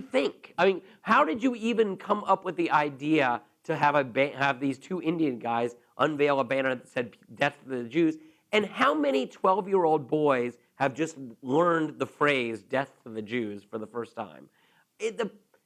think? I mean, how did you even come up with the idea to have these two Indian guys unveil a banner that said death to the Jews? And how many 12-year-old boys have just learned the phrase death to the Jews for the first time?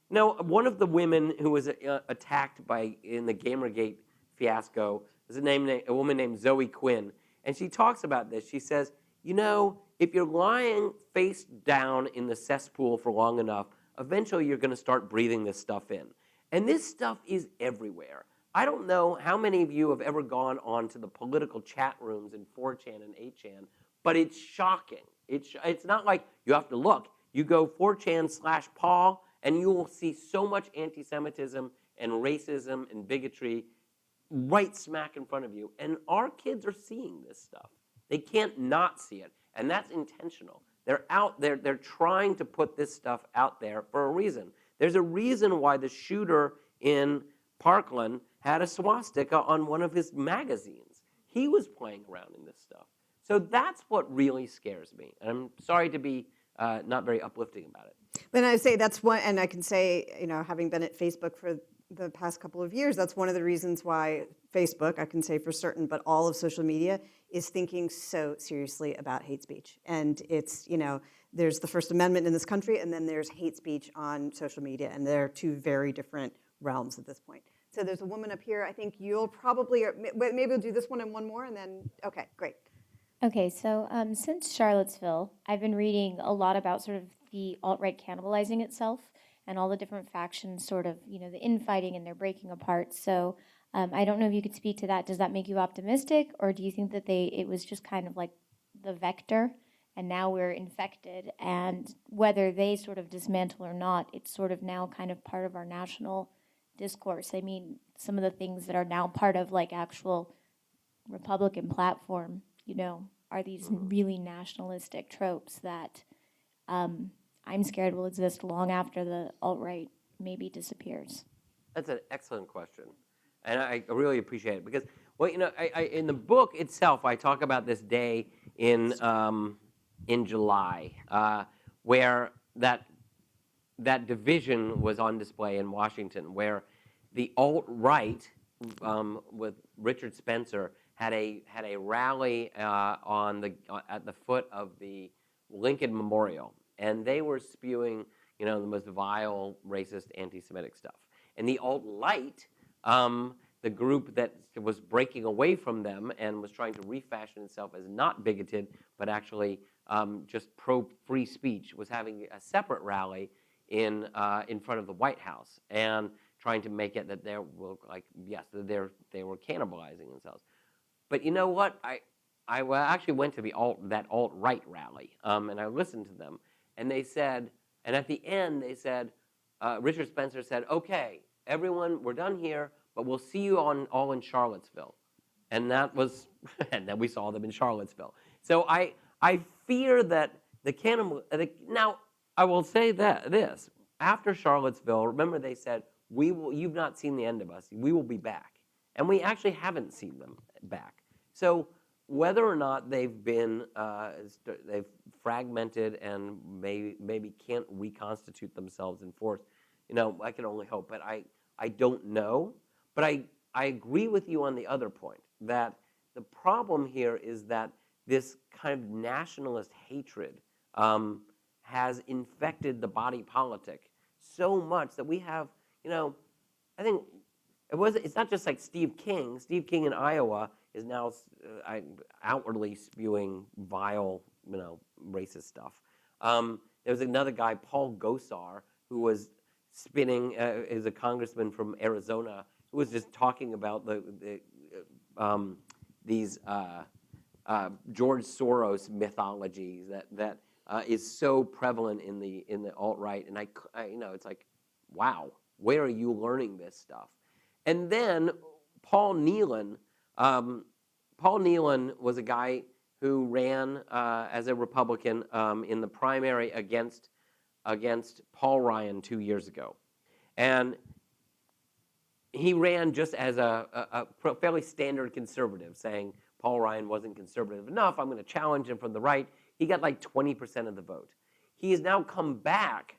One of the women who was attacked in the Gamergate fiasco is a woman named Zoe Quinn. And she talks about this. She says, if you're lying face down in the cesspool for long enough, eventually you're going to start breathing this stuff in. And this stuff is everywhere. I don't know how many of you have ever gone on to the political chat rooms in 4chan and 8chan, but it's shocking. It's not like you have to look. You go 4chan/Palo, and you will see so much anti-Semitism and racism and bigotry right smack in front of you. And our kids are seeing this stuff. They can't not see it. And that's intentional. They're out there. They're trying to put this stuff out there for a reason. There's a reason why the shooter in Parkland had a swastika on one of his magazines. He was playing around in this stuff. So that's what really scares me. And I'm sorry to be not very uplifting about it. But I say that's one, and I can say, having been at Facebook for the past couple of years, that's one of the reasons why Facebook, I can say for certain, but all of social media is thinking so seriously about hate speech. And it's, there's the First Amendment in this country, and then there's hate speech on social media, and they're two very different realms at this point. So there's a woman up here. I think you'll probably, maybe we'll do this one and one more, and then, okay, great. Okay, so since Charlottesville, I've been reading a lot about sort of the alt-right cannibalizing itself and all the different factions sort of, the infighting and they're breaking apart. So I don't know if you could speak to that. Does that make you optimistic, or do you think that it was just kind of like the vector and now we're infected, and whether they sort of dismantle or not, it's sort of now kind of part of our national discourse? I mean, some of the things that are now part of like actual Republican platform, are these really nationalistic tropes that I'm scared will exist long after the alt-right maybe disappears? That's an excellent question, and I really appreciate it because, in the book itself, I talk about this day in July where that division was on display in Washington, where the alt-right with Richard Spencer had a rally at the foot of the Lincoln Memorial, and they were spewing the most vile, racist, anti-Semitic stuff. And the alt-right, the group that was breaking away from them and was trying to refashion itself as not bigoted, but actually just pro-free speech, was having a separate rally in front of the White House. And trying to make it that they were like, yes, they were cannibalizing themselves. But you know what? I actually went to that alt-right rally, and I listened to them, and they said, and at the end they said, Richard Spencer said, okay, everyone, we're done here, but we'll see you all in Charlottesville. And that was, and then we saw them in Charlottesville. So I fear that now I will say this, after Charlottesville, remember they said, you've not seen the end of us, we will be back. And we actually haven't seen them back. So whether or not they've been, they've fragmented and maybe can't reconstitute themselves in force, I can only hope, but I don't know. But I agree with you on the other point, that the problem here is that this kind of nationalist hatred has infected the body politic so much that we have, I think it's not just like Steve King. Steve King in Iowa is now outwardly spewing vile, racist stuff. There was another guy, Paul Gosar, who was spinning, is a congressman from Arizona, who was just talking about these George Soros mythologies that is so prevalent in the alt-right, and I it's like, wow, where are you learning this stuff? And then Paul Nealon was a guy who ran as a Republican in the primary against Paul Ryan 2 years ago, and he ran just as a fairly standard conservative, saying Paul Ryan wasn't conservative enough, I'm going to challenge him from the right. He got like 20% of the vote. He has now come back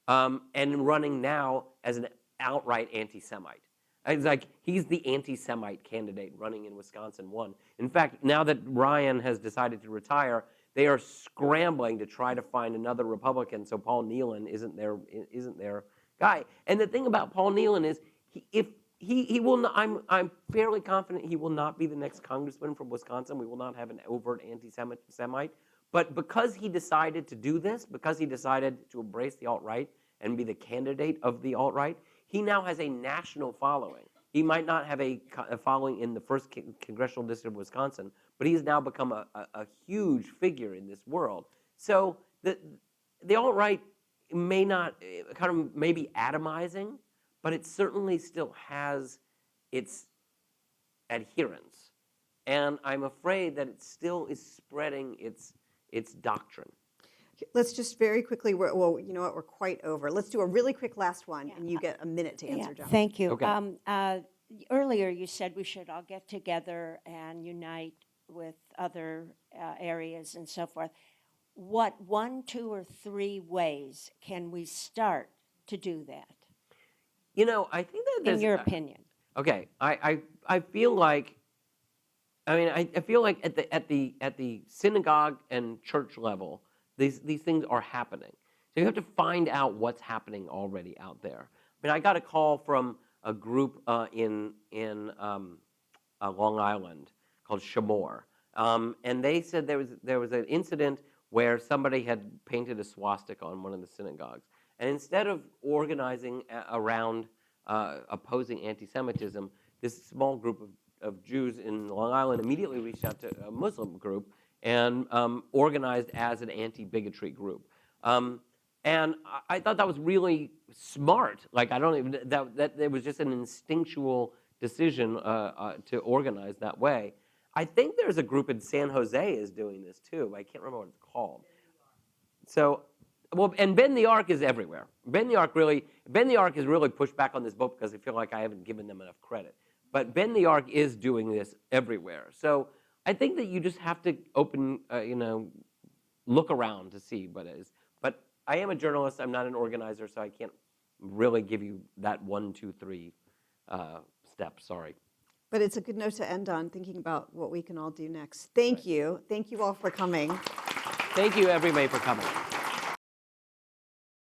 and running now as an outright anti-Semite. It's like he's the anti-Semite candidate running in Wisconsin 1. In fact, now that Ryan has decided to retire, they are scrambling to try to find another Republican so Paul Nealon isn't their guy. And the thing about Paul Nealon is, he will not, I'm fairly confident he will not be the next congressman from Wisconsin. We will not have an overt anti-Semite. But because he decided to do this, because he decided to embrace the alt-right and be the candidate of the alt-right, he now has a national following. He might not have a following in the 1st Congressional District of Wisconsin, but he's now become a huge figure in this world. So the alt-right may not, may be atomizing, but it certainly still has its adherents. And I'm afraid that it still is spreading its doctrine. Let's just very quickly, well, you know what, we're quite over. Let's do a really quick last one, and you get a minute to answer, John. Thank you. Okay. Earlier you said we should all get together and unite with other areas and so forth. What 1, 2, or 3 ways can we start to do that? I think that there's, in your opinion. Okay, I feel like, I feel like at the synagogue and church level, these things are happening. So you have to find out what's happening already out there. I got a call from a group in Long Island called Shamor, and they said there was an incident where somebody had painted a swastika on one of the synagogues, and instead of organizing around opposing anti-Semitism, this small group of Jews in Long Island immediately reached out to a Muslim group and organized as an anti-bigotry group. And I thought that was really smart. Like, I don't even, that it was just an instinctual decision to organize that way. I think there's a group in San Jose is doing this too. I can't remember what it's called. So, well, and Bend the Ark is everywhere. Bend the Ark has really pushed back on this boat because I feel like I haven't given them enough credit. But Bend the Ark is doing this everywhere. So I think that you just have to open, look around to see what it is. But I am a journalist. I'm not an organizer, so I can't really give you that 1, 2, 3 steps. Sorry. But it's a good note to end on, thinking about what we can all do next. Thank you. Thank you all for coming. Thank you, everybody, for coming.